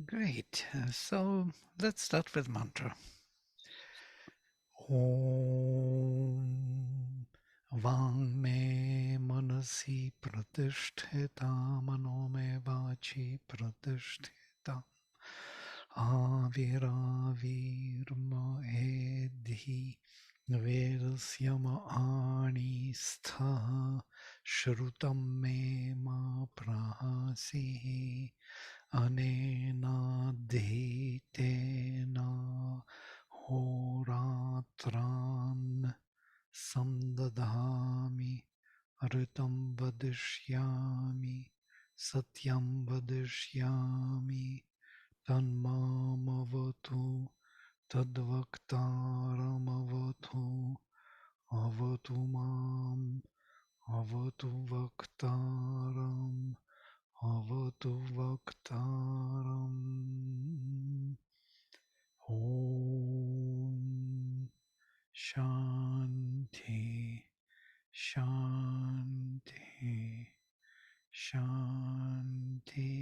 Great. So let's start with mantra. Om Vang me manasi pratisthita mano me vachi pratisthita Aviravirma edhi Vedasyama ani stha Shrutam me ma prahasi Anena dhetena horatran samdadhami Aritam vadishyami Satyam vadishyami Tanmamavatu Tadvaktaramavatu Avatu mam Avatu vaktaram Avatu vaktaram Om Shanti Shanti Shanti.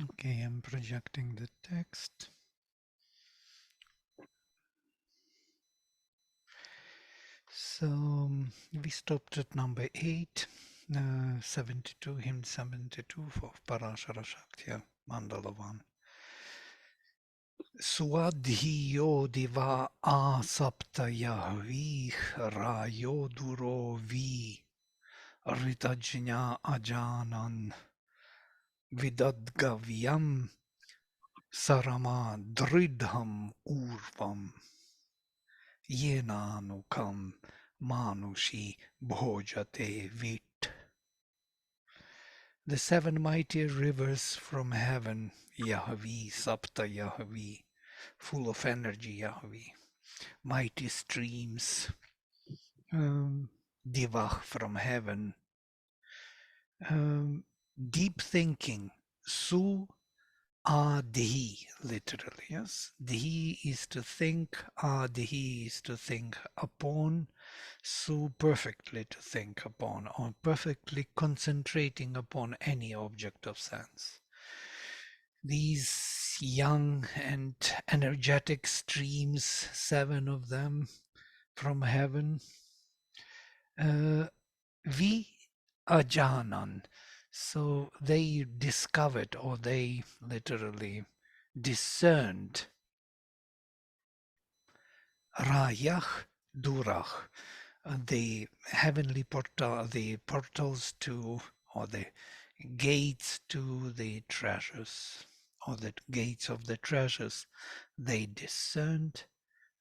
Okay, I'm projecting the text. So we stopped at number 8, 72, hymn 72 for Parashara Shaktya, Mandala 1. Swadhiyo diva asapta yahvih rayo duro vi ritajna ajanan vidadgavyam sarama dridham urvam yenanukam manushi bhojate vit. The seven mighty rivers from heaven, Yahvi, Sapta Yahvi, full of energy, Yahvi, mighty streams, Divah from heaven, deep thinking, Su Adhi, literally, yes. Dhi is to think, Adhi is to think upon, so perfectly to think upon, or perfectly concentrating upon any object of sense. These young and energetic streams, 7 of them from heaven, vi ajanan, so they discovered, or they literally discerned, rayach durach, the heavenly portal, the portals to, or the gates to the treasures, or the gates of the treasures. They discerned,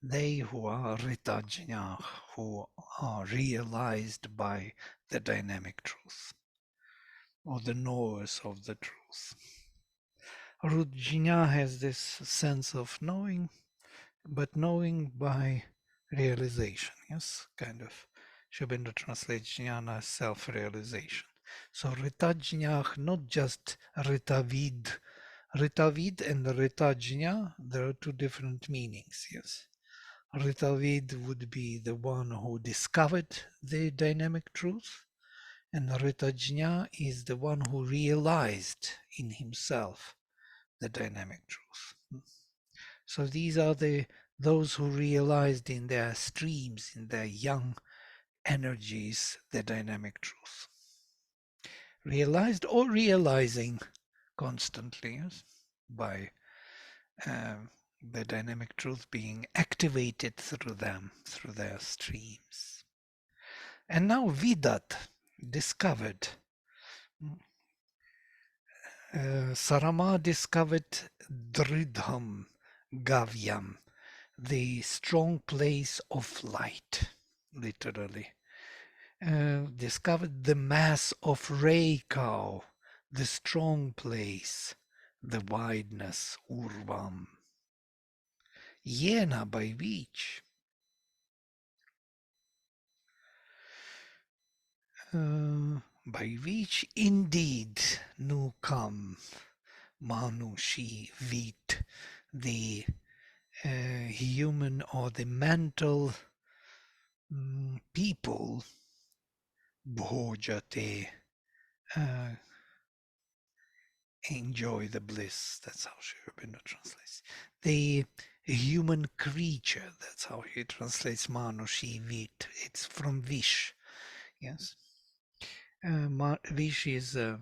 they who are ritajna, who are realized by the dynamic truth, or the knowers of the truth. Rujna has this sense of knowing, but knowing by realization, yes, kind of. Shobindra translates jnana as self-realization. So ritajna, not just ritavid. Ritavid and ritajna, there are two different meanings, yes. Ritavid would be the one who discovered the dynamic truth, and ritajna is the one who realized in himself the dynamic truth. So these are those who realized in their streams, in their young energies, the dynamic truth. Realized or realizing constantly, yes, by the dynamic truth being activated through them, through their streams. And now Vidat, discovered. Sarama discovered Dridham Gavyam, the strong place of light, literally. Discovered the mass of Reikau, the strong place, the wideness, Urvam. Yena, by which indeed Nukam Manushi Vit, the human or the mental people, bhojate, uh, enjoy the bliss. That's how Sri Aurobindo translates. The human creature, that's how he translates Manushi Vit. It's from Vish. Yes. Vish is the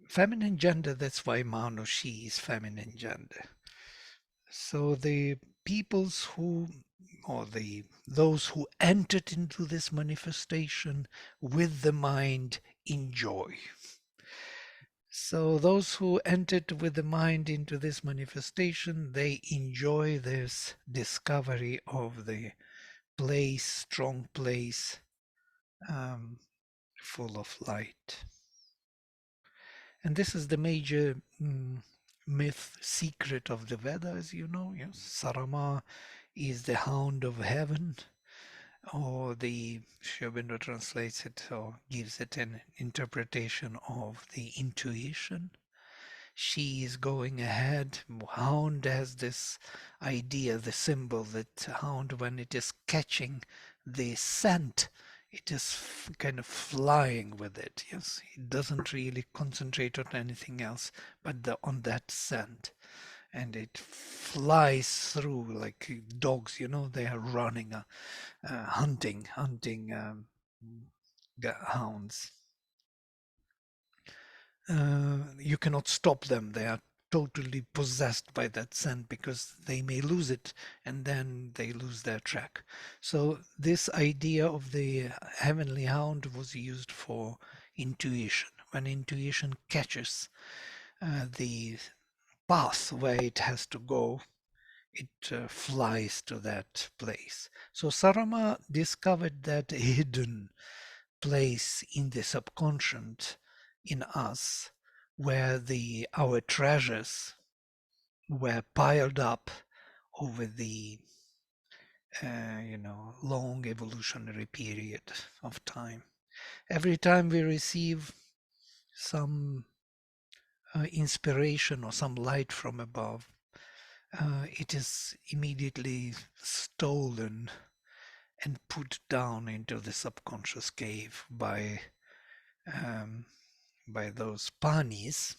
feminine gender. That's why Manushi is feminine gender. So the peoples who, or those who entered into this manifestation with the mind enjoy. So those who entered with the mind into this manifestation, they enjoy this discovery of the place, strong place, um, full of light. And this is the major myth, secret of the Veda, as you know. Yes, Sarama is the hound of heaven, or the Sri Aurobindo translates it or gives it an interpretation of the intuition. She is going ahead. Hound has this idea, the symbol that hound, when it is catching the scent, it is kind of flying with it. Yes, it doesn't really concentrate on anything else but on that scent, and it flies through like dogs. They are running, hunting hounds. You cannot stop them. They are totally possessed by that scent because they may lose it and then they lose their track. So this idea of the heavenly hound was used for intuition. When intuition catches the path where it has to go, it flies to that place. So Sarama discovered that hidden place in the subconscious in us where our treasures were piled up over the long evolutionary period of time. Every time we receive some inspiration or some light from above, it is immediately stolen and put down into the subconscious cave um, by those panis,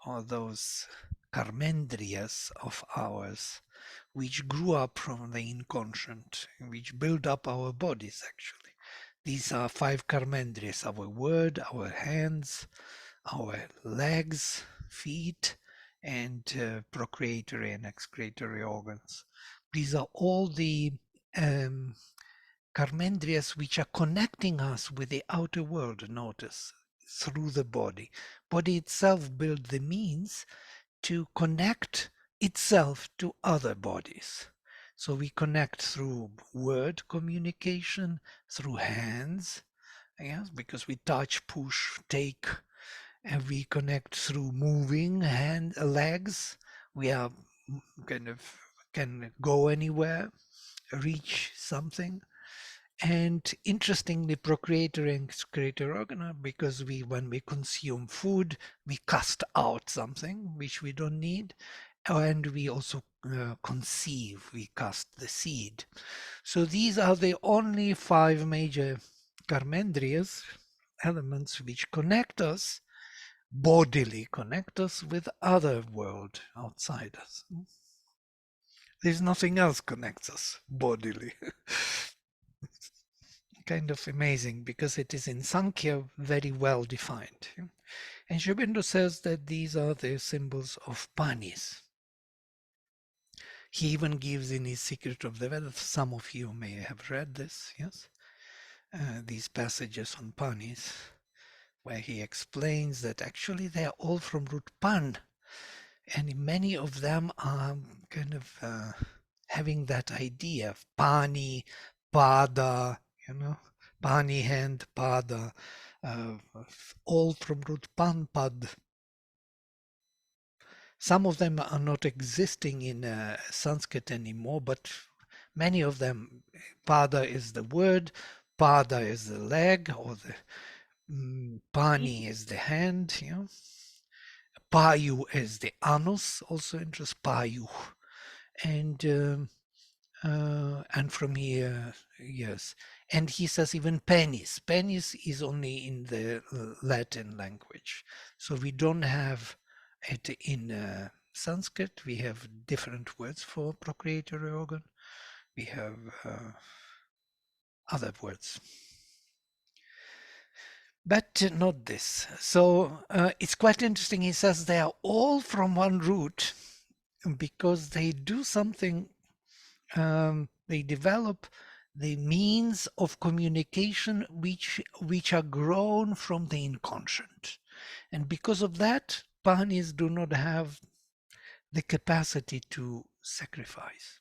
or those karmendrias of ours, which grew up from the inconscient, which build up our bodies actually. These are 5 karmendrias: our word, our hands, our legs, feet, and procreatory and excretory organs. These are all the karmendrias which are connecting us with the outer world, notice, through the body. Body itself built the means to connect itself to other bodies. So we connect through word communication, through hands, yes, because we touch, push, take, and we connect through moving legs. We are kind of can go anywhere, reach something. And interestingly, procreator and excretor organ, because when we consume food, we cast out something which we don't need, and we also conceive, we cast the seed. So these are the only 5 major karmendrias, elements which connect us, bodily connect us with other world outside us. There's nothing else connects us bodily. Kind of amazing because it is in Sankhya very well defined. And Sri Aurobindo says that these are the symbols of panis. He even gives in his Secret of the Vedas, some of you may have read this, yes? These passages on panis, where he explains that actually they are all from root pan, and many of them are kind of having that idea of pani, pada, pani hand, pada, all from root pan, pad. Some of them are not existing in Sanskrit anymore, but many of them, pada is the word, pada is the leg, or the pani is the hand, payu as the anus, also interests payu. And from here, yes. And he says even penis. Penis is only in the Latin language. So we don't have it in Sanskrit. We have different words for procreatory organ. We have other words. But not this. So it's quite interesting. He says they are all from one root because they do something. They develop the means of communication which are grown from the inconscient, and because of that, panis do not have the capacity to sacrifice.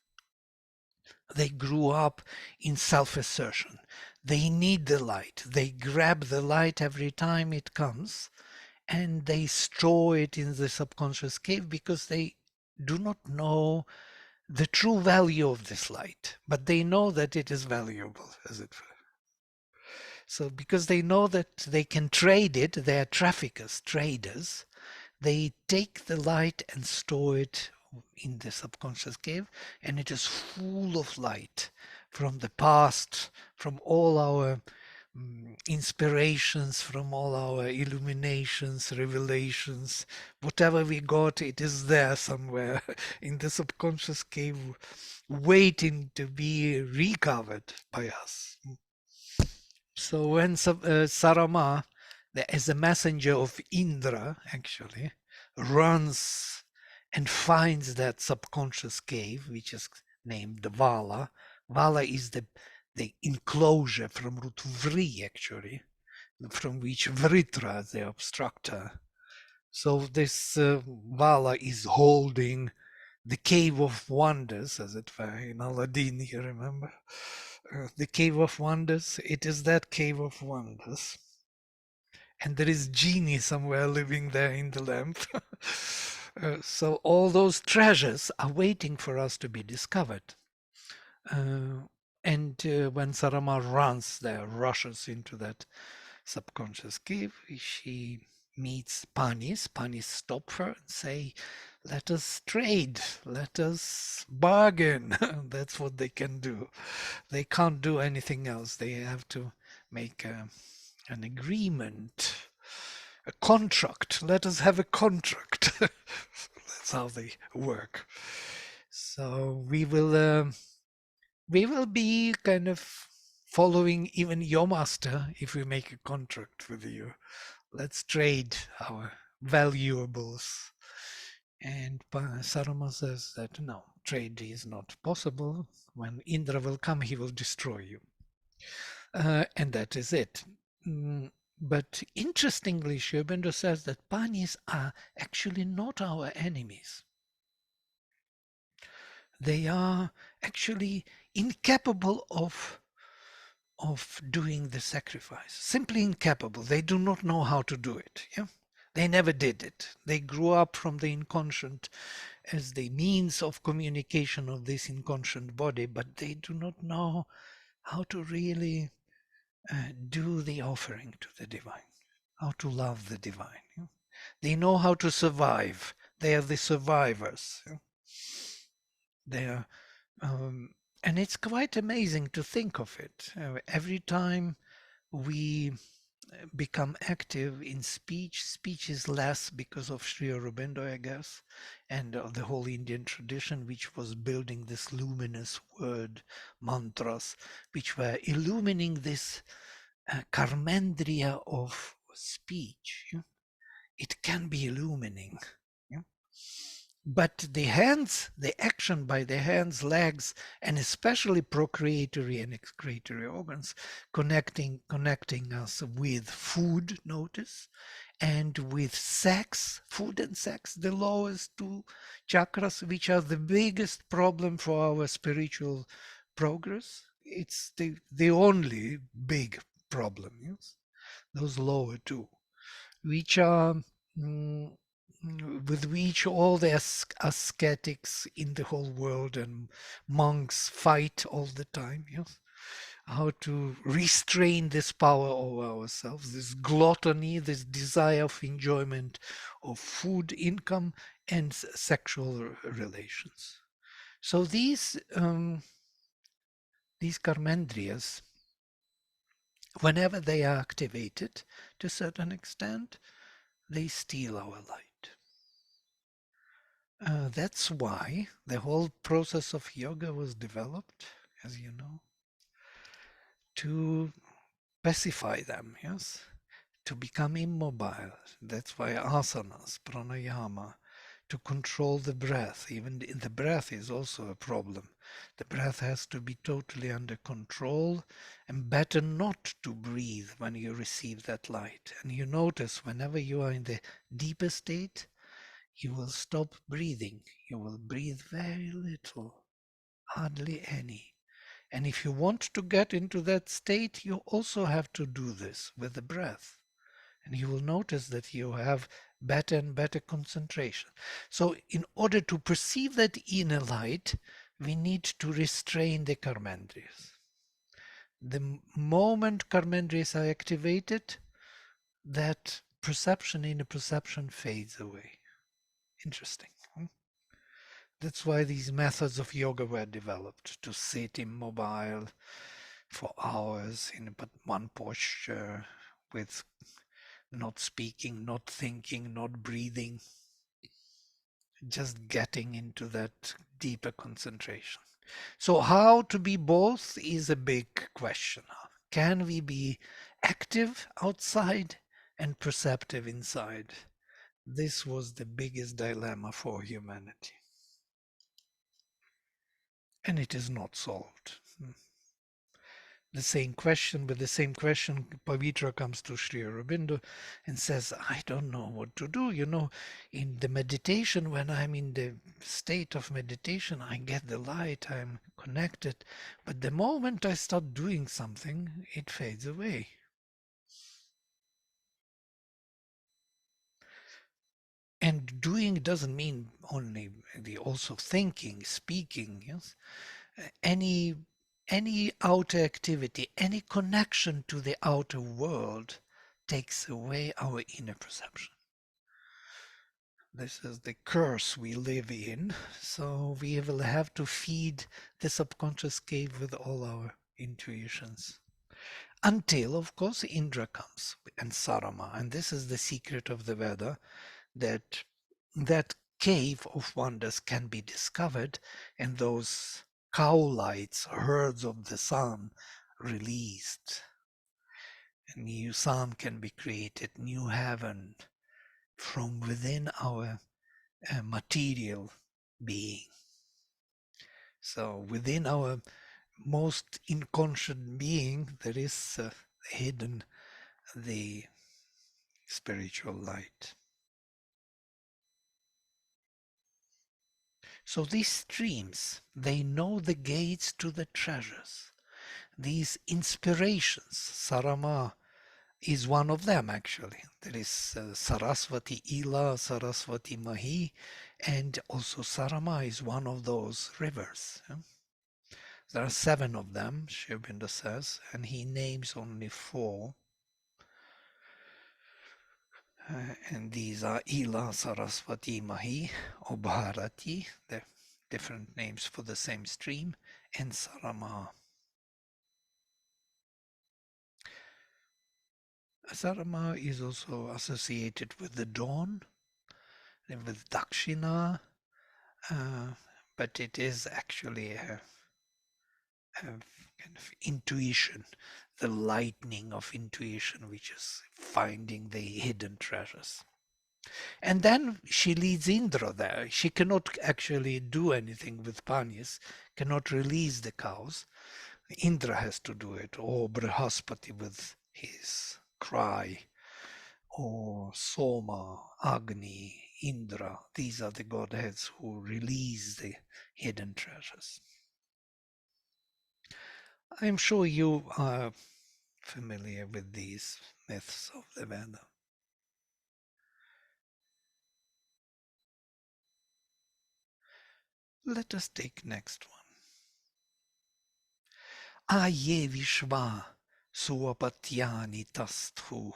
They grew up in self-assertion. They need the light. They grab the light every time it comes, and they store it in the subconscious cave because they do not know the true value of this light, but they know that it is valuable, as it were. So because they know that they can trade it, they are traffickers, traders, they take the light and store it in the subconscious cave, and it is full of light from the past, from all our inspirations, from all our illuminations, revelations, whatever we got, it is there somewhere in the subconscious cave, waiting to be recovered by us. So when Sarama, as a messenger of Indra, actually, runs and finds that subconscious cave, which is named Vala. Vala is the enclosure from root vri, actually, from which vritra, the obstructor. So this Vala is holding the Cave of Wonders, as it were, in Aladdin, you remember? The Cave of Wonders, it is that Cave of Wonders. And there is genie somewhere living there in the lamp. So all those treasures are waiting for us to be discovered. When Sarama runs there, rushes into that subconscious cave, she meets Panis. Panis stop her and say, let us trade, let us bargain. That's what they can do. They can't do anything else. They have to make an agreement, a contract. Let us have a contract. That's how they work. So we will be kind of following even your master if we make a contract with you. Let's trade our valuables. And Sarama says that no, trade is not possible. When Indra will come, he will destroy you. And that is it. But interestingly, Sri Aurobindo says that panis are actually not our enemies. They are actually incapable of doing the sacrifice. Simply incapable. They do not know how to do it. Yeah? They never did it. They grew up from the inconscient as the means of communication of this inconscient body, but they do not know how to really do the offering to the divine, how to love the divine. Yeah? They know how to survive. They are the survivors. Yeah? They are, and it's quite amazing to think of it. Every time we become active in speech, speech is less because of Sri Aurobindo, I guess, and of the whole Indian tradition, which was building this luminous word mantras, which were illumining this karmendriya of speech. Yeah? It can be illumining. Yeah? But the hands, the action by the hands, legs, and especially procreatory and excretory organs, connecting us with food, notice, and with sex, food and sex, the lowest two chakras, which are the biggest problem for our spiritual progress. It's the only big problem, yes? Those lower two, which are with which all the ascetics in the whole world and monks fight all the time. Yes, how to restrain this power over ourselves, this gluttony, this desire of enjoyment of food, income, and sexual relations. So these karmendrias, whenever they are activated to a certain extent, they steal our light. That's why the whole process of yoga was developed, as you know, to pacify them, yes, to become immobile. That's why asanas, pranayama, to control the breath. Even the breath is also a problem. The breath has to be totally under control, and better not to breathe when you receive that light. And you notice whenever you are in the deeper state, you will stop breathing. You will breathe very little, hardly any. And if you want to get into that state, you also have to do this with the breath. And you will notice that you have better and better concentration. So in order to perceive that inner light, we need to restrain the karmendriyas. The moment karmendriyas are activated, that perception, inner perception, fades away. Interesting. That's why these methods of yoga were developed, to sit immobile for hours in but one posture, with not speaking, not thinking, not breathing, just getting into that deeper concentration. So how to be both is a big question. Can we be active outside and perceptive inside? This was the biggest dilemma for humanity. And it is not solved. The same question, with the same question, Pavitra comes to Sri Aurobindo and says, I don't know what to do. You know, in the meditation, when I'm in the state of meditation, I get the light, I'm connected. But the moment I start doing something, it fades away. And doing doesn't mean only also thinking, speaking, yes? Any any outer activity, any connection to the outer world takes away our inner perception. This is the curse we live in, so we will have to feed the subconscious cave with all our intuitions. Until, of course, Indra comes and Sarama, and this is the secret of the Veda, that that cave of wonders can be discovered, and those cow lights, herds of the sun, released. A new sun can be created, new heaven from within our material being. So within our most inconscient being, there is hidden the spiritual light. So these streams, they know the gates to the treasures. These inspirations, Sarama is one of them actually. There is Saraswati Ila, Saraswati Mahi, and also Sarama is one of those rivers. Yeah? There are 7 of them, Sri Aurobindo says, and he names only 4. And these are Ila, Saraswati, Mahi, or Bharati, they're different names for the same stream, and Sarama. Sarama is also associated with the dawn and with Dakshina, but it is actually a kind of intuition, the lightning of intuition, which is finding the hidden treasures. And then she leads Indra there. She cannot actually do anything with Panyas, cannot release the cows. Indra has to do it, or Brihaspati with his cry, or Soma, Agni, Indra. These are the godheads who release the hidden treasures. I'm sure you are familiar with these myths of the Veda. Let us take next one. Aye Vishva Suapatyani Tasthu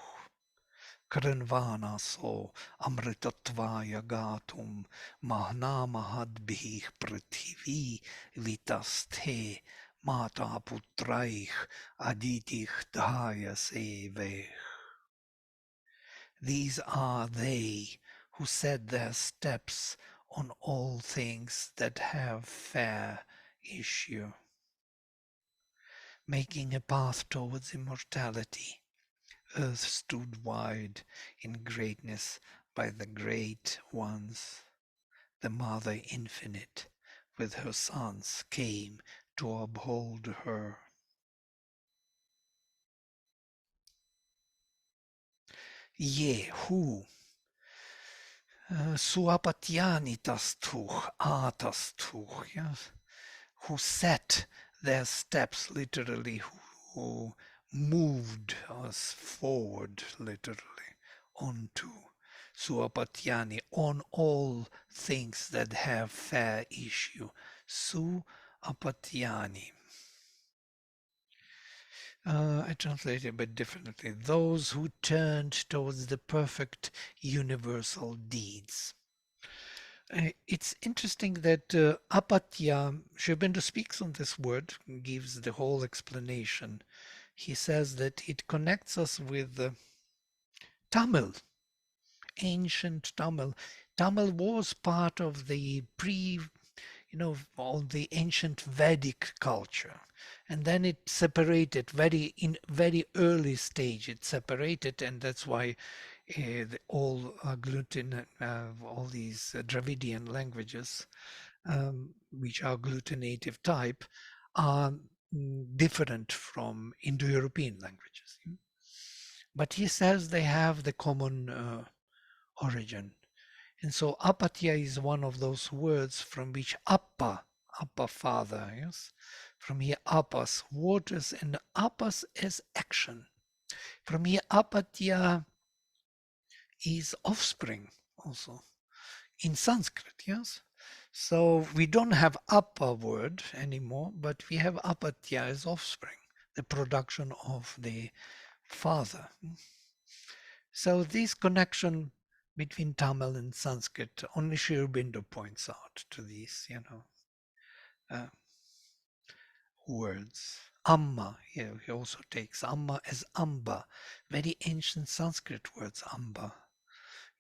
Kranvanaso Amritatvaya Gatum Mahna Mahadbhi Prithivi Vitasthe Mata Putraich Aditich Dhaya Seve. These are they who set their steps on all things that have fair issue, making a path towards immortality. Earth stood wide in greatness by the great ones. The Mother Infinite with her sons came to uphold her. Ye who Suapatyani tastuch, atastuch, yes, who set their steps literally, who moved us forward literally onto Suapatyani, on all things that have fair issue. Suapatyani. I translate it a bit differently. Those who turned towards the perfect universal deeds. It's interesting that apatya, Sri Aurobindo speaks on this word, gives the whole explanation. He says that it connects us with Tamil, ancient Tamil. Tamil was part of the all the ancient Vedic culture. And then it separated in very early stage, it separated, and that's why all gluten, all these Dravidian languages, which are agglutinative type, are different from Indo-European languages. But he says they have the common origin. And so apatya is one of those words from which appa father, yes? From here apas, waters, and apas is action. From here apatya is offspring also in Sanskrit, yes? So we don't have appa word anymore, but we have apatya as offspring, the production of the father. So this connection between Tamil and Sanskrit, only Sri Aurobindo points out to these, uh, words. Amma, he also takes Amma as Amba, very ancient Sanskrit words, Amba.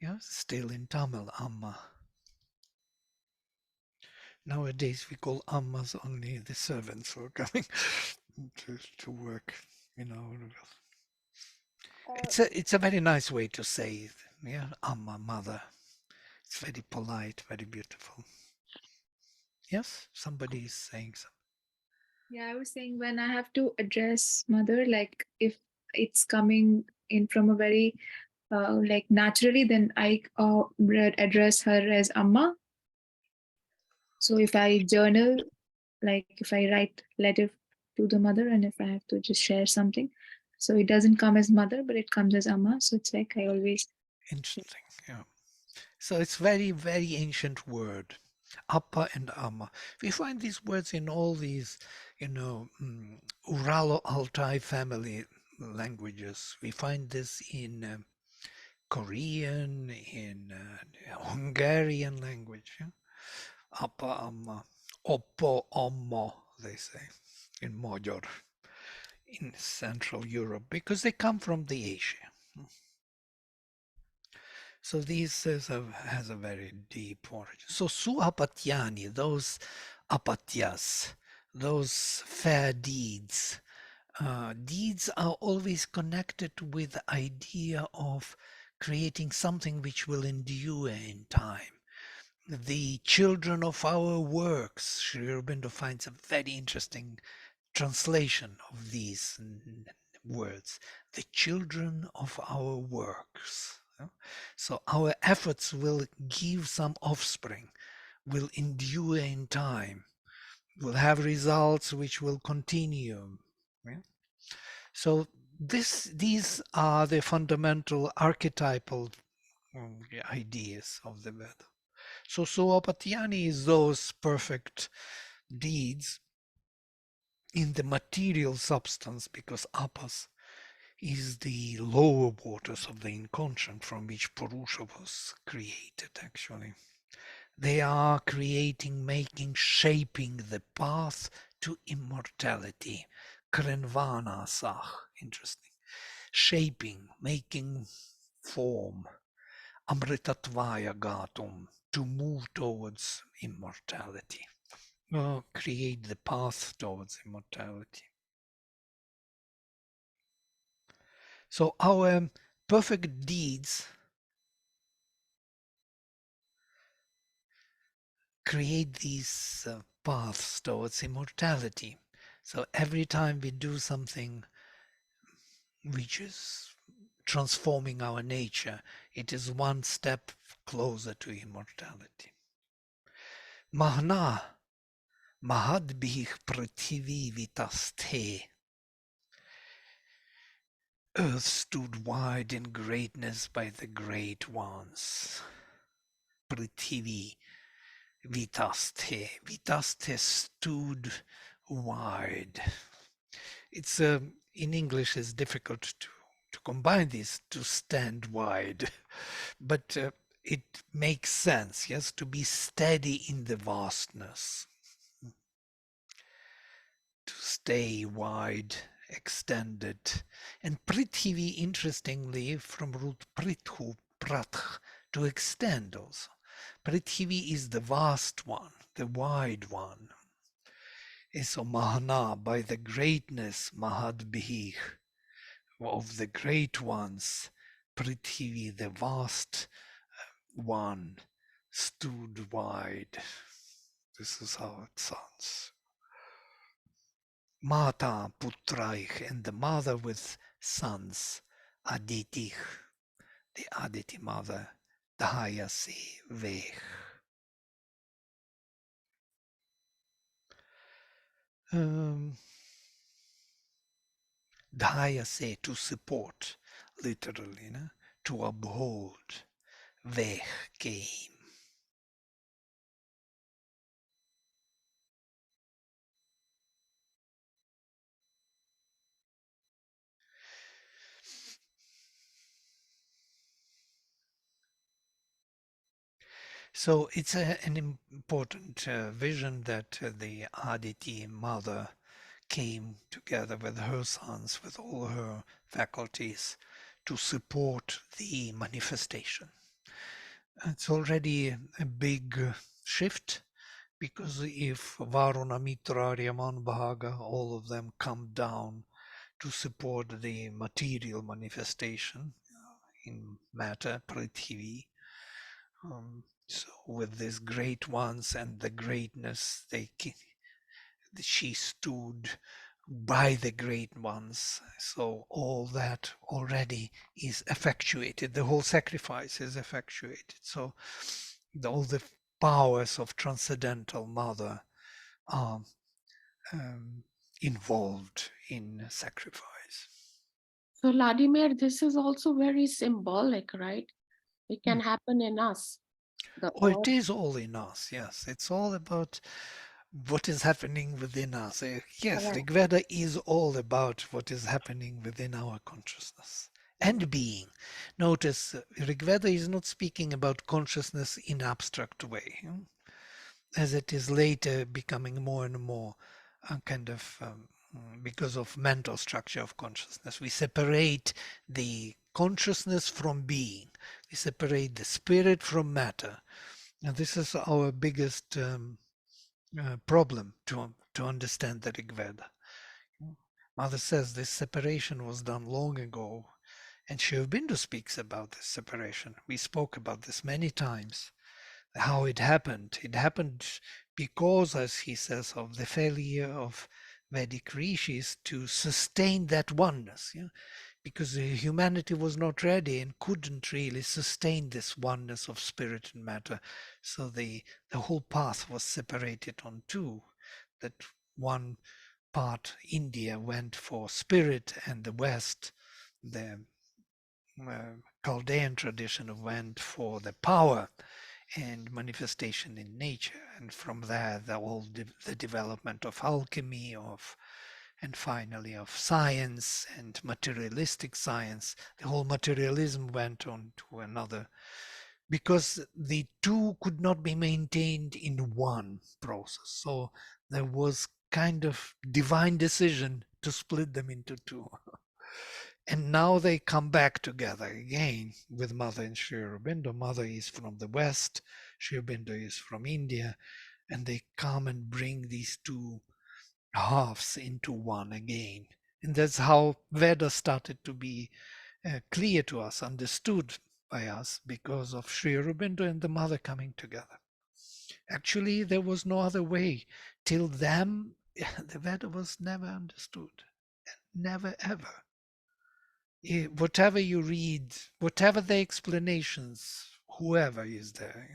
Yeah, still in Tamil, Amma. Nowadays we call Ammas only the servants who are coming to work, you know. It's a very nice way to say it, yeah, Amma, mother. It's very polite, very beautiful. Yes, somebody is saying something. Yeah, I was saying when I have to address mother, like if it's coming in from a very like naturally, then I address her as Amma. So if I journal, like if I write letter to the mother, and if I have to just share something, so it doesn't come as mother, but it comes as Amma. So it's like I always. Interesting, yeah. So it's very, very ancient word, Appa and Amma. We find these words in all these, Uralo-Altai family languages. We find this in Korean, in Hungarian language. Yeah? Appa, Amma, Oppo, Ommo, they say in Magyar, in Central Europe, because they come from the Asia. So this has a very deep origin. So suapatyani, those apatyas, those fair deeds, deeds are always connected with the idea of creating something which will endure in time. The children of our works, Sri Aurobindo finds a very interesting translation of these words, the children of our works. So our efforts will give some offspring, will endure in time, will have results which will continue. Yeah? So these are the fundamental archetypal ideas of the Veda. So Soapatiyani is those perfect deeds in the material substance, because apas is the lower waters of the inconscient from which Purusha was created actually. They are creating, making, shaping the path to immortality. Krenvana sah, interesting. Shaping, making form. Amritatvaya gatum, to move towards immortality. Create the path towards immortality. So our perfect deeds create these paths towards immortality. So every time we do something which is transforming our nature, it is one step closer to immortality. Mahna mahadbih prithivi vitasthe. Earth stood wide in greatness by the great ones. Prithivi vitasthe. Vitasthe stood wide. It's in English it's difficult to combine these, to stand wide, but it makes sense, yes, to be steady in the vastness, to stay wide, extended. And prithivi, interestingly, from root prithu, prath, to extend also. Prithivi is the vast one, the wide one. So mahana, by the greatness, mahadbih, of the great ones, Prithivi, the vast one, stood wide. This is how it sounds. Mata putraich, and the mother with sons, Aditich, the Aditi mother, Dhyasi vech. Um, Dhyase, to support, literally, no? To uphold. Vech came. So it's an important vision that the Aditi mother came together with her sons, with all her faculties, to support the manifestation. It's already a big shift, because if Varuna, Mitra, Yaman, Bhaga, all of them come down to support the material manifestation in matter, Prithvi, so with these great ones and the greatness, she stood by the great ones. So all that already is effectuated. The whole sacrifice is effectuated. So all the powers of transcendental mother are um, involved in sacrifice. So, Vladimir, this is also very symbolic, right? It Hmm. can happen in us. The Oh, it earth, is all in us, yes. It's all about what is happening within us. Yes, correct. Rigveda is all about what is happening within our consciousness Mm. and being. Notice Rigveda is not speaking about consciousness in abstract way, as it is later becoming more and more kind of because of mental structure of consciousness. We separate the consciousness from being. We separate the spirit from matter. And this is our biggest problem to understand the Rig Veda. Mother says this separation was done long ago, and Sri Aurobindo speaks about this separation. We spoke about this many times, how it happened. It happened because, as he says, of the failure of Vedic rishis to sustain that oneness. Yeah? Because humanity was not ready and couldn't really sustain this oneness of spirit and matter. So the whole path was separated on two. That one part, India, went for spirit, and the West, the Chaldean tradition, went for the power. and manifestation in nature. And from there, the development of alchemy, and finally of science and materialistic science. The whole materialism went on to another, because the two could not be maintained in one process. So there was kind of divine decision to split them into two. And now they come back together again with Mother and Sri Aurobindo. Mother is from the West, Sri Aurobindo is from India, and they come and bring these two halves into one again. And that's how Veda started to be clear to us, understood by us, because of Sri Aurobindo and the Mother coming together. Actually, there was no other way. Till then, the Veda was never understood. Never ever. Whatever you read, whatever the explanations, whoever is there,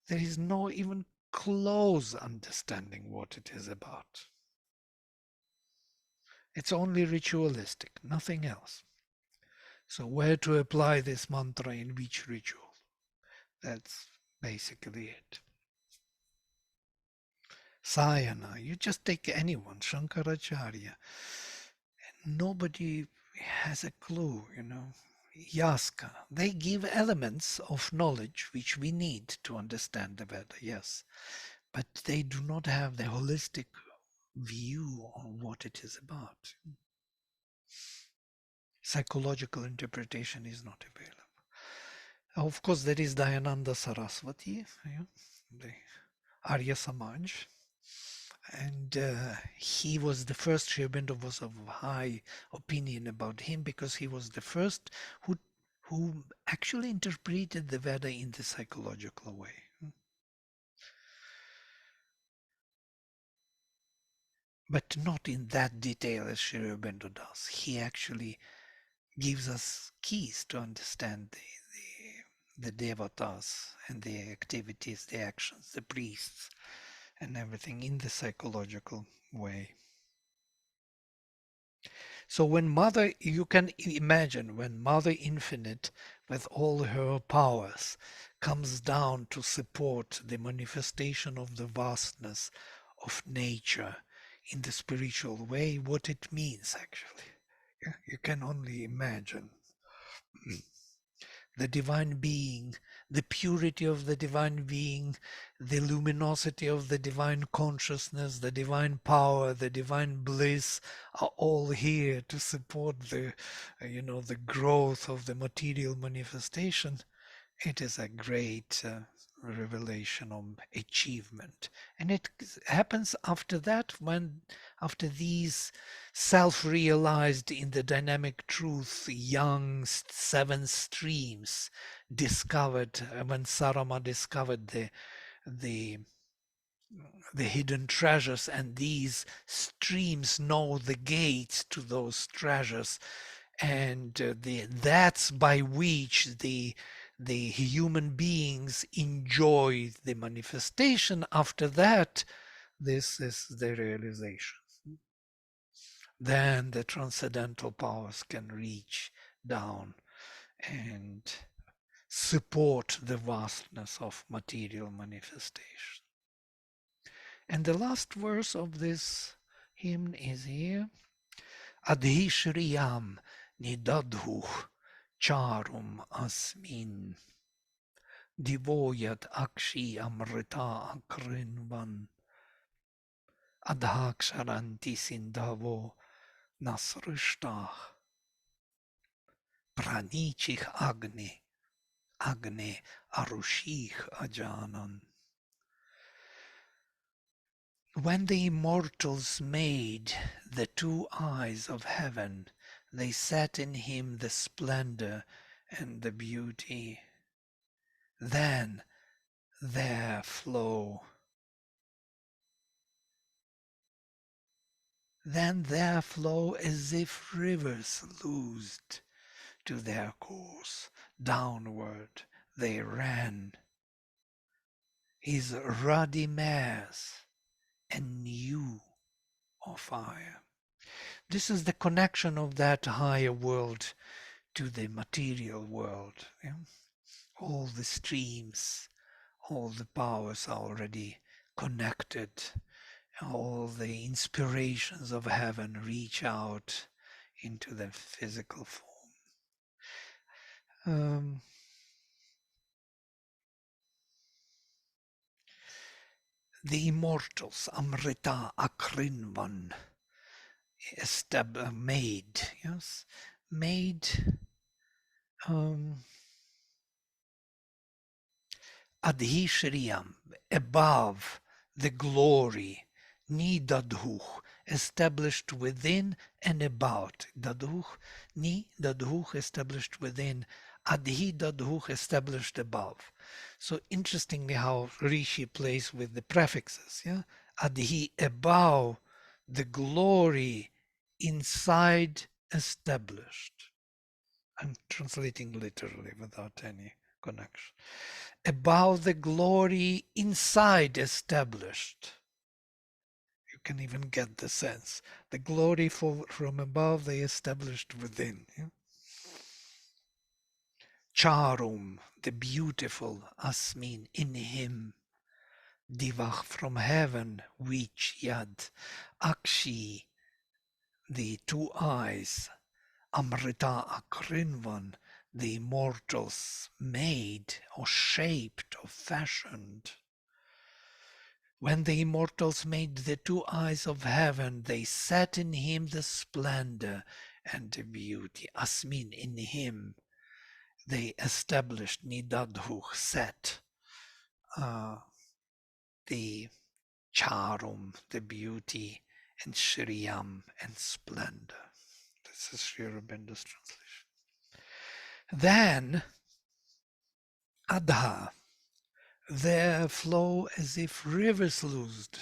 there is no even close understanding what it is about. It's only ritualistic, nothing else. So where to apply this mantra in which ritual? That's basically it. Sayana, you just take anyone, Shankaracharya. Nobody has a clue, Yaska. They give elements of knowledge which we need to understand the Veda, yes. But they do not have the holistic view on what it is about. Psychological interpretation is not available. Of course, there is Dayananda Saraswati, the Arya Samaj, and he was the first. Sri Aurobindo was of high opinion about him because he was the first who actually interpreted the Veda in the psychological way. But not in that detail as Sri Aurobindo does. He actually gives us keys to understand the devatas and the activities, the actions, the priests, and everything in the psychological way. So when Mother, you can imagine when Mother Infinite, with all her powers, comes down to support the manifestation of the vastness of nature in the spiritual way, what it means actually. Yeah, you can only imagine. The divine being, the purity of the divine being, the luminosity of the divine consciousness, the divine power, the divine bliss are all here to support the growth of the material manifestation. It is a great revelation of achievement. And it happens after that, after these self-realized in the dynamic truth young seven streams discovered, when Sarama discovered the the hidden treasures, and these streams know the gates to those treasures, and that's by which the human beings enjoy the manifestation. After that, this is the realization. Then the transcendental powers can reach down and support the vastness of material manifestation. And the last verse of this hymn is here. Adhishriyam nidadhu charum asmin divoyat akshi amrita akrinvan adhaksharanti sindhavo nasrishtah pranichich agne arushich ajanan. When the immortals made the two eyes of heaven, they set in him the splendor and the beauty. Then there flow as if rivers loosed to their course. Downward they ran, his ruddy mares, and new of fire. This is the connection of that higher world to the material world. Yeah? All the streams all the powers are already connected. All the inspirations of heaven reach out into the physical form. The immortals, Amrita Akrinvan, made, yes, made Adhishriyam, above the glory, Ni Dadhuch, established within and about. Dadhuch, Ni Dadhuch, established within. Adhi Dadhuch, established above. So interestingly how Rishi plays with the prefixes. Yeah? Adhi, above the glory, inside, established. I'm translating literally without any connection. Above the glory, inside, established. You can even get the sense. The glory from above, they established within. Yeah? Charum, the beautiful, Asmin, in him. Divach, from heaven, which Yad. Akshi, the two eyes. Amrita Akrinvan, the immortals made or shaped or fashioned. When the immortals made the two eyes of heaven, they set in him the splendor and the beauty. Asmin, in him, they established Nidadhuch, set the charum, the beauty, and Shriyam, and splendor. This is Sri Aurobindo's translation. Then Adha, there flow as if rivers loosed.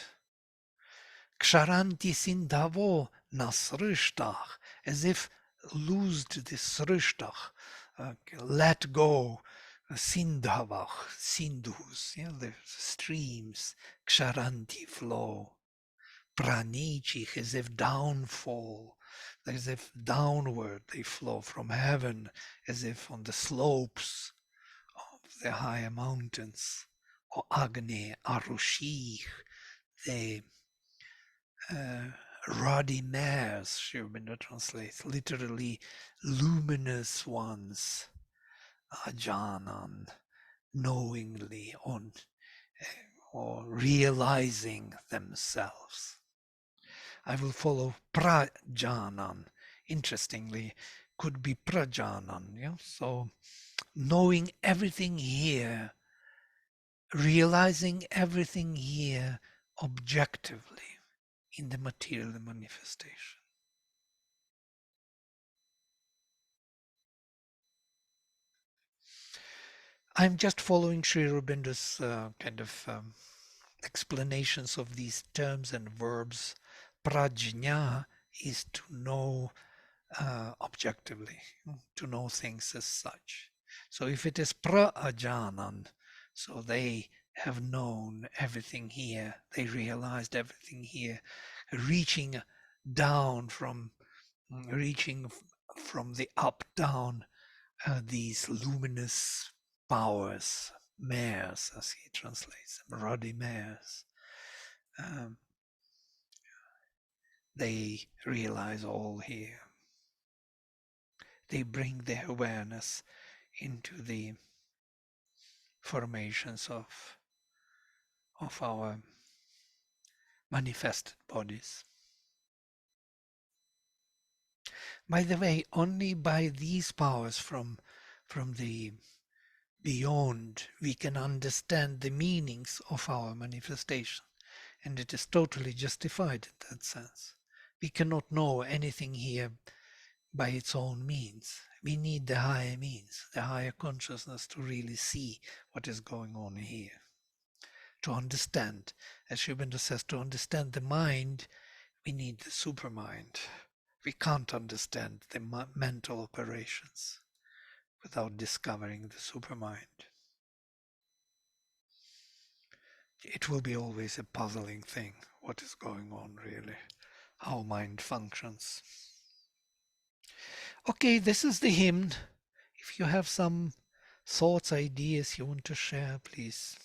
Ksharanti sindavo nasrishtach, as if loosed the srishtach, let go, sindhavach, sindhus, the streams, ksharanti flow. Pranichich, as if downfall, as if downward they flow from heaven, as if on the slopes of the higher mountains. Or Agni, Arushich, the ruddy mares, Sri Aurobindo translates, literally luminous ones, Ajanan, knowingly on or realizing themselves. I will follow Prajanan. Interestingly, could be Prajanan. Yeah? So knowing everything here, realizing everything here objectively in the material manifestation. I'm just following Sri Aurobindo's kind of explanations of these terms and verbs. Prajna is to know objectively, to know things as such. So if it is praajanan, so they have known everything here, they realized everything here, reaching down reaching from the up down, these luminous powers, mares, as he translates them, ruddy mares. They realize all here. They bring their awareness into the formations of our manifested bodies. By the way, only by these powers from the beyond we can understand the meanings of our manifestation, and it is totally justified in that sense. We cannot know anything here by its own means. We need the higher means, the higher consciousness to really see what is going on here. To understand, as Sri Aurobindo says, to understand the mind, we need the supermind. We can't understand the mental operations without discovering the supermind. It will be always a puzzling thing, what is going on really, how mind functions. Okay, this is the hymn. If you have some thoughts, ideas you want to share, please.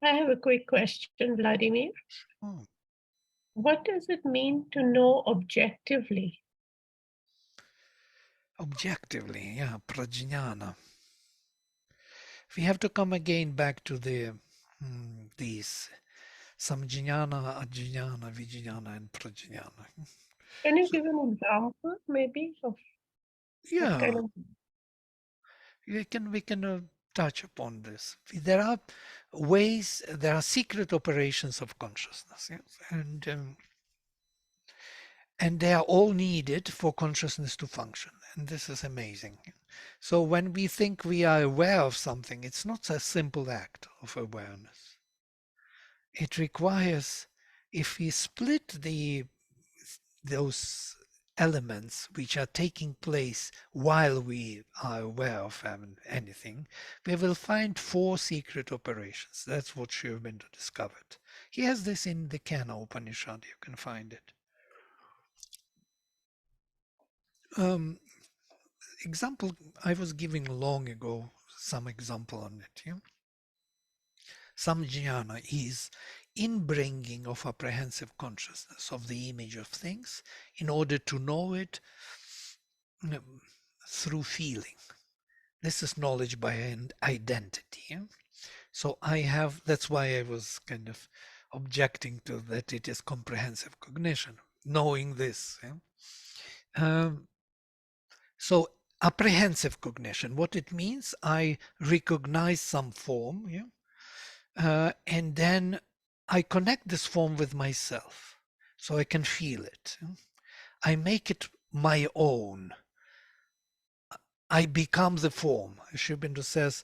I have a quick question, Vladimir. Oh, What does it mean to know objectively? objectively, yeah, prajnana. We have to come again back to these samjnana, ajnana, vijnana, and prajnana. Can you So, give an example, maybe, of what kind yeah, of? we can touch upon this. There are ways, there are secret operations of consciousness, yes? And they are all needed for consciousness to function. And this is amazing. So when we think we are aware of something, it's not a simple act of awareness. It requires, if we split those elements which are taking place while we are aware of anything, we will find 4 secret operations. That's what Sri Aurobindo discovered. He has this in the Kena Upanishad. You can find it. Example I was giving long ago, some example on it. Yeah? Samjnana is inbringing of apprehensive consciousness of the image of things in order to know it through feeling. This is knowledge by an identity. Yeah? So that's why I was kind of objecting to that it is comprehensive cognition, knowing this. Yeah? So apprehensive cognition, what it means, I recognize some form, yeah? And then I connect this form with myself so I can feel it. Yeah? I make it my own. I become the form. Sri Aurobindo says,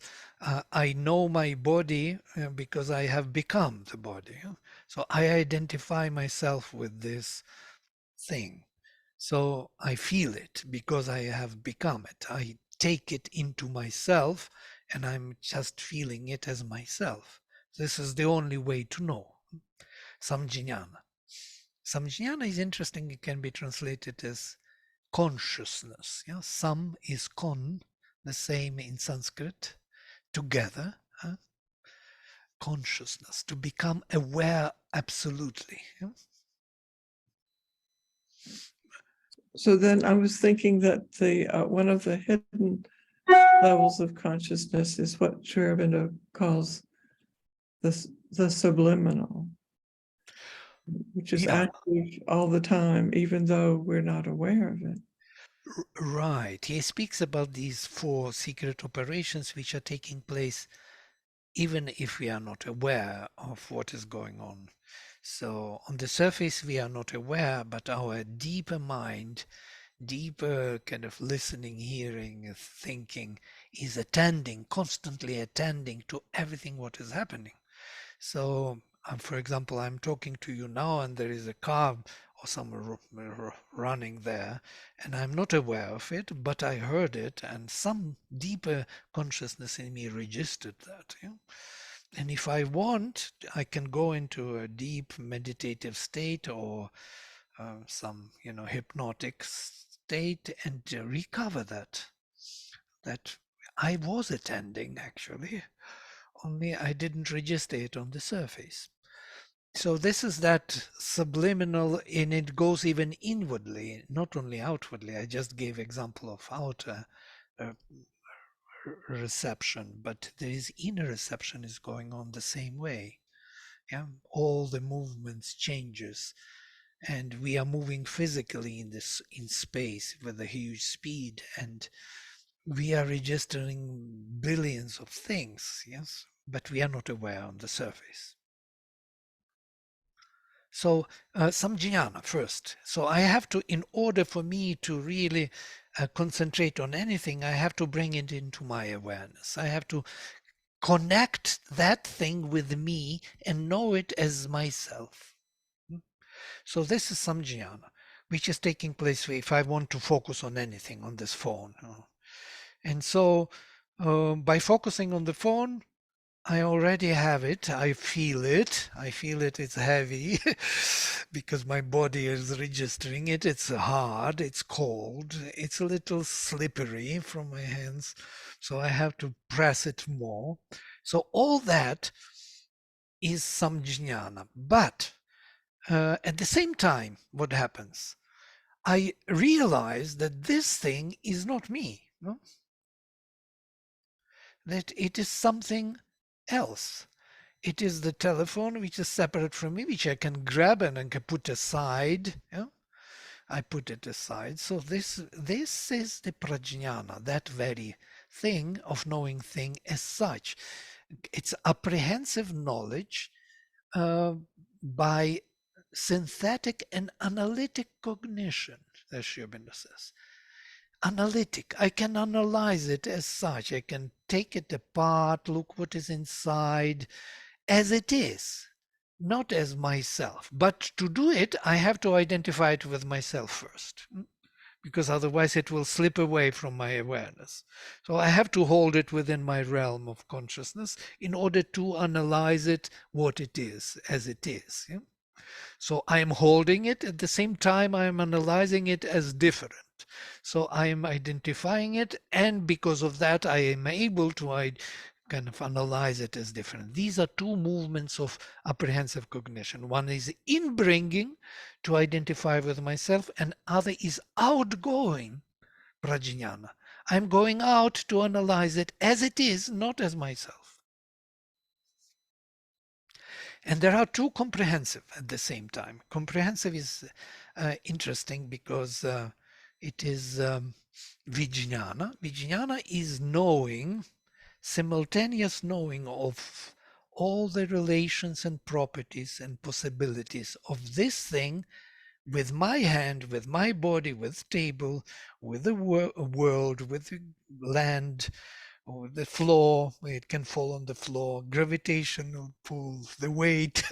I know my body because I have become the body. Yeah? So I identify myself with this thing. So I feel it because I have become it. I take it into myself and I'm just feeling it as myself. This is the only way to know. Samjnana. Samjnana is interesting. It can be translated as consciousness. Yeah? Sam is kon, the same in Sanskrit, together. Consciousness, to become aware absolutely. Yeah? So then I was thinking that the one of the hidden levels of consciousness is what Sri Aurobindo calls the subliminal, which is Yeah, active all the time, even though we're not aware of it. right. He speaks about these 4 secret operations which are taking place even if we are not aware of what is going on. So on the surface we are not aware, but our deeper mind, deeper kind of listening, hearing, thinking is constantly attending to everything what is happening. So, for example, I'm talking to you now and there is a car or some running there and I'm not aware of it, but I heard it and some deeper consciousness in me registered that. Yeah? And if I want, I can go into a deep meditative state or some, hypnotic state and recover that I was attending actually, only I didn't register it on the surface. So this is that subliminal, and it goes even inwardly, not only outwardly. I just gave example of outer uh, reception, but there is inner reception is going on the same way. Yeah, all the movements changes, and we are moving physically in space with a huge speed, and we are registering billions of things. Yes, but we are not aware on the surface. So some jnana first. So I have to, in order for me to really concentrate on anything, I have to bring it into my awareness. I have to connect that thing with me and know it as myself. So this is some jnana, which is taking place if I want to focus on anything on this phone. And so by focusing on the phone, I already have it. I feel it. I feel it. It's heavy because my body is registering it. It's hard. It's cold. It's a little slippery from my hands. So I have to press it more. So all that is some jnana. But at the same time, what happens? I realize that this thing is not me, no? That it is something else. It is the telephone which is separate from me, which I can grab and I can put aside. Yeah? I put it aside. So this is the prajnana, that very thing of knowing thing as such. It's apprehensive knowledge by synthetic and analytic cognition, as Sri Aurobindo says. Analytic, I can analyze it as such. I can take it apart, look what is inside, as it is, not as myself. But to do it, I have to identify it with myself first, because otherwise it will slip away from my awareness. So I have to hold it within my realm of consciousness in order to analyze it what it is, as it is. Yeah? So I am holding it at the same time I am analyzing it as different. So I am identifying it, and because of that I am able to kind of analyze it as different. These are two movements of apprehensive cognition. One is inbringing to identify with myself, and other is outgoing prajnana. I'm going out to analyze it as it is, not as myself. And there are two comprehensive at the same time. Comprehensive is interesting because it is vijnana. Vijnana is knowing, simultaneous knowing of all the relations and properties and possibilities of this thing with my hand, with my body, with table, with the world, with the land, or the floor, it can fall on the floor, gravitational pull, the weight,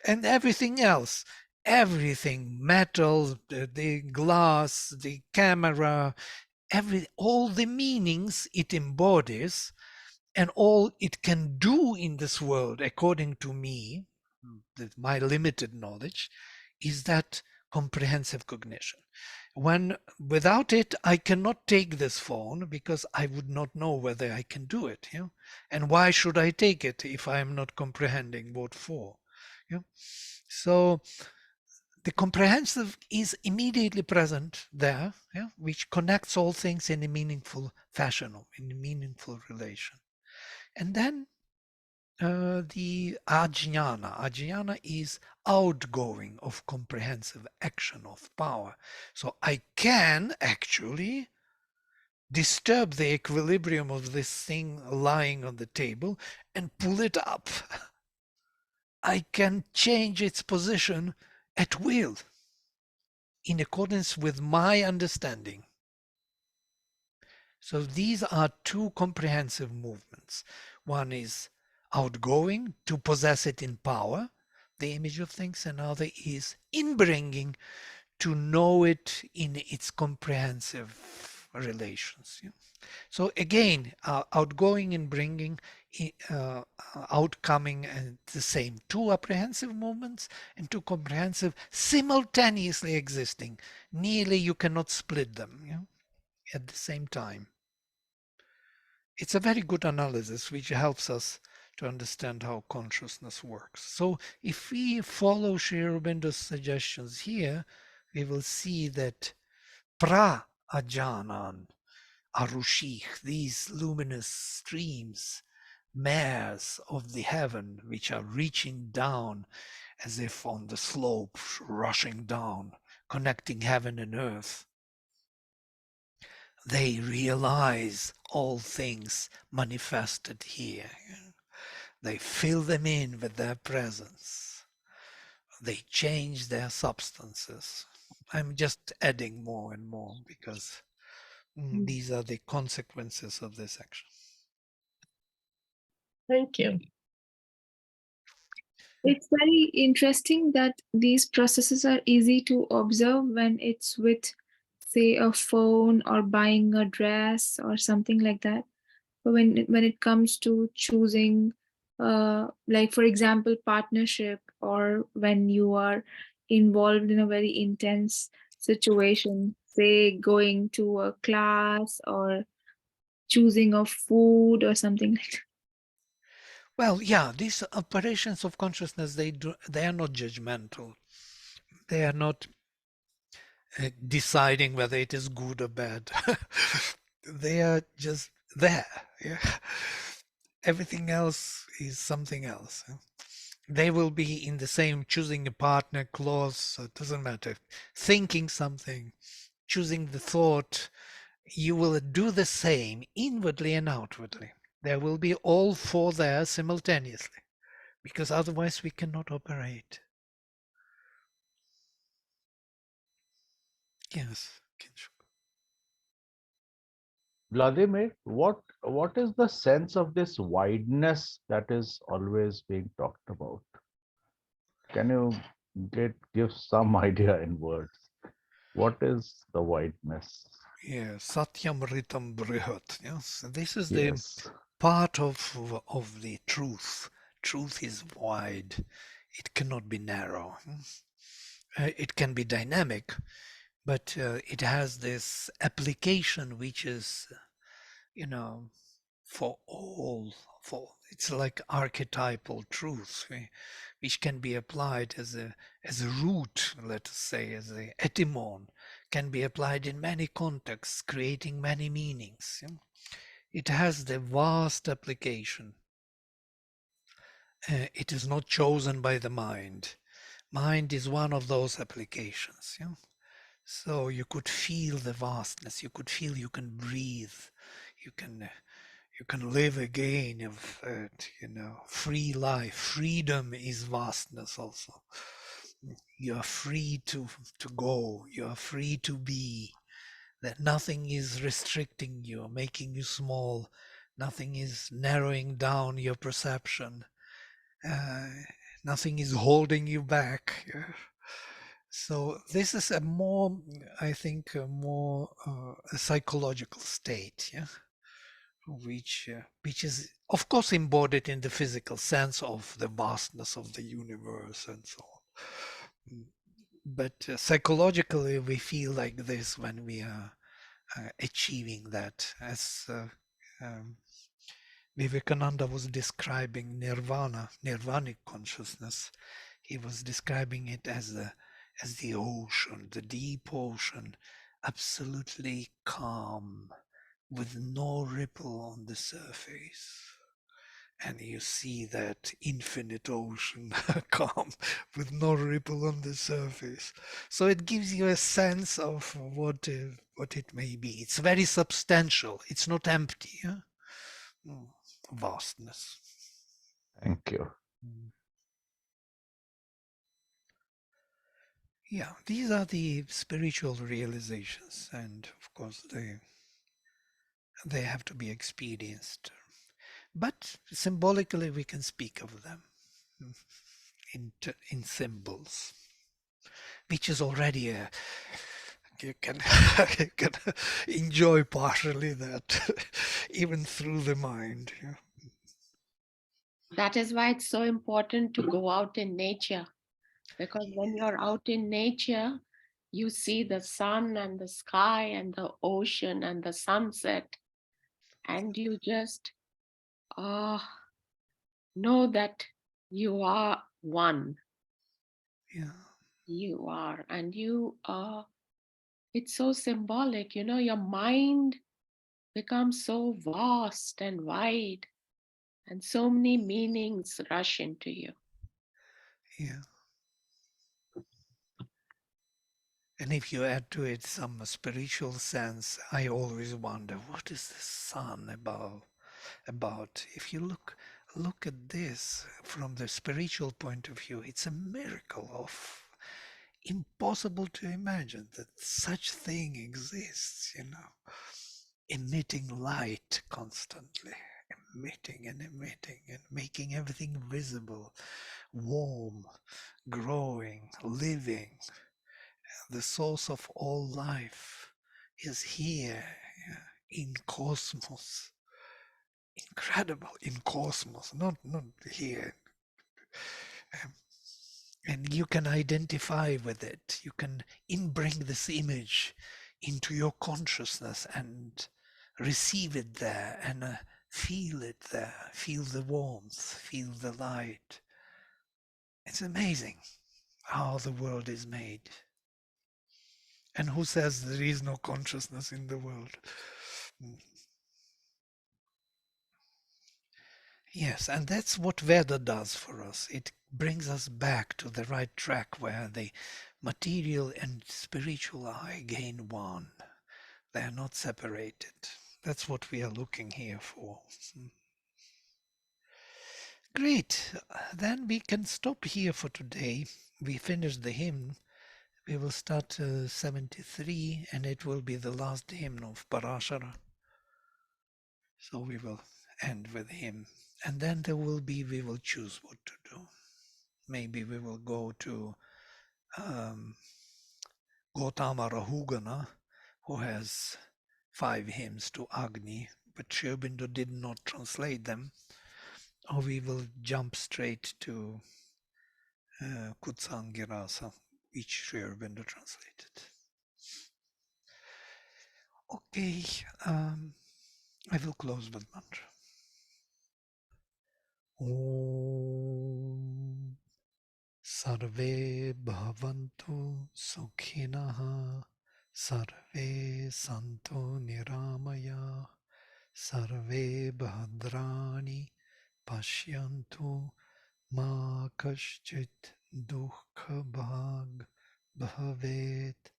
and everything else. Everything, metal, the glass, the camera, all the meanings it embodies and all it can do in this world, according to me, my limited knowledge, is that comprehensive cognition. When without it, I cannot take this phone because I would not know whether I can do it. And why should I take it if I am not comprehending what for? So the comprehensive is immediately present there, which connects all things in a meaningful fashion, in a meaningful relation. And then the ajnana. Ajnana is outgoing of comprehensive action of power. So I can actually disturb the equilibrium of this thing lying on the table and pull it up. I can change its position at will in accordance with my understanding. So these are two comprehensive movements. One is outgoing, to possess it in power, the image of things. Another is inbringing, to know it in its comprehensive relations. So again, outgoing and bringing, outcoming, and the same. Two apprehensive movements and two comprehensive simultaneously existing. Nearly you cannot split them at the same time. It's a very good analysis which helps us to understand how consciousness works. So if we follow Sri Aurobindo's suggestions here, we will see that pra-ajanan, arushich, these luminous streams, mares of the heaven, which are reaching down as if on the slope, rushing down, connecting heaven and earth. They realize all things manifested here. They fill them in with their presence. They change their substances. I'm just adding more and more because these are the consequences of this action. Thank you. It's very interesting that these processes are easy to observe when it's with, say, a phone or buying a dress or something like that. But when it comes to choosing, like for example, partnership, or when you are involved in a very intense situation, say going to a class or choosing of food or something like that. Well, yeah, these operations of consciousness, they are not judgmental. They are not deciding whether it is good or bad. They are just there. Yeah. Everything else is something else. They will be in the same choosing a partner clause, so it doesn't matter. Thinking something, choosing the thought, you will do the same inwardly and outwardly. There will be all four there simultaneously, because otherwise we cannot operate. Yes. Vladimir, what is the sense of this wideness that is always being talked about? Can you give some idea in words? What is the wideness? Yeah, Satyam Ritam Brihat. Yes, this is the Yes. part of the truth. Truth is wide. It cannot be narrow. It can be dynamic, but it has this application which is, you know, for all. For it's like archetypal truth, which can be applied as a root, let us say, as a etymon, can be applied in many contexts, creating many meanings. It has the vast application. It is not chosen by the mind. Mind is one of those applications. So you could feel the vastness. You could feel you can breathe. You can you can live again of that. Free life. Freedom is vastness also. You are free to go. You are free to be. That nothing is restricting you, making you small. Nothing is narrowing down your perception. Uh, Nothing is holding you back. Yeah. So this is a more, I think, a more a psychological state, yeah, which is of course embodied in the physical sense of the vastness of the universe and so on. But psychologically, we feel like this when we are achieving that, as um, Vivekananda was describing nirvanic consciousness. He was describing it as the ocean, the deep ocean, absolutely calm, with no ripple on the surface. And you see that infinite ocean calm with no ripple on the surface. So it gives you a sense of what it may be. It's very substantial. It's not empty. Yeah? Vastness. Thank you. Yeah, these are the spiritual realizations, and of course they have to be experienced. But symbolically, we can speak of them in symbols, which is already you can you can enjoy partially that even through the mind. Yeah. That is why it's so important to go out in nature, because when you're out in nature, you see the sun and the sky and the ocean and the sunset, and you just know that you are one. Yeah. You are, and it's so symbolic, your mind becomes so vast and wide, and so many meanings rush into you. Yeah. And if you add to it some spiritual sense, I always wonder, what is the sun about? If you look at this from the spiritual point of view, it's a miracle of impossible to imagine that such thing exists, emitting light constantly, emitting and making everything visible, warm, growing, living. The source of all life is here, in cosmos. Incredible, in cosmos, not here. Um, and you can identify with it. You can bring this image into your consciousness and receive it there and Feel it there. Feel the warmth. Feel the light. It's amazing how the world is made. And who says there is no consciousness in the world? Yes, and that's what Veda does for us. It brings us back to the right track where the material and spiritual eye gain one. They are not separated. That's what we are looking here for. Great. Then we can stop here for today. We finished the hymn. We will start 73, and it will be the last hymn of Parashara. So we will end with him. And then there will be, we will choose what to do. Maybe we will go to Gautama Rahugana, who has 5 hymns to Agni, but Sri Aurobindo did not translate them. Or we will jump straight to Kutsangirasa, which Sri Aurobindo translated. Okay, I will close with mantra. Om Sarve Bhavantu Sukhinaha Sarve Santu Niramaya Sarve Bhadrani Pashyantu Ma Kaschit Dukkha Bhag Bhavet.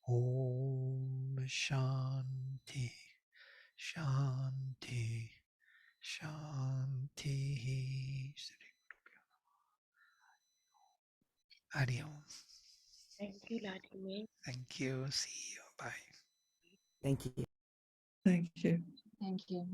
Om Shanti Shanti Shanti. Hari Om. Thank you, Vladimir. Thank you. See you. Bye. Thank you. Thank you. Thank you.